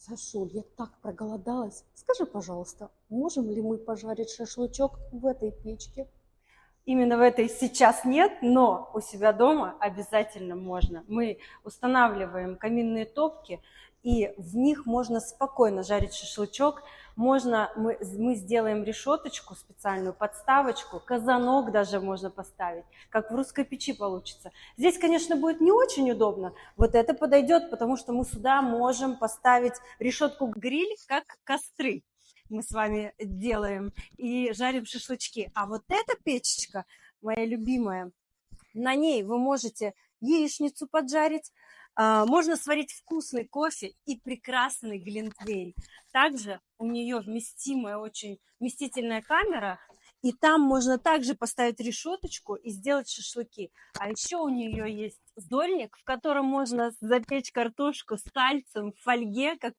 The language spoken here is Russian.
Сашуль, я так проголодалась. Скажи, пожалуйста, можем ли мы пожарить шашлычок в этой печке? Именно в этой сейчас нет, но у себя дома обязательно можно. Мы устанавливаем каминные топки, и в них можно спокойно жарить шашлычок. Мы сделаем решеточку специальную, подставочку, казанок даже можно поставить, как в русской печи получится. Здесь, конечно, будет не очень удобно, вот это подойдет, потому что мы сюда можем поставить решетку-гриль, как костры мы с вами делаем и жарим шашлычки. А вот эта печечка, моя любимая, на ней вы можете яичницу поджарить, можно сварить вкусный кофе и прекрасный глинтвейн. Также у нее вместимая, очень вместительная камера, и там можно также поставить решеточку и сделать шашлыки. А еще у нее есть сдольник, в котором можно запечь картошку с сальцем в фольге, как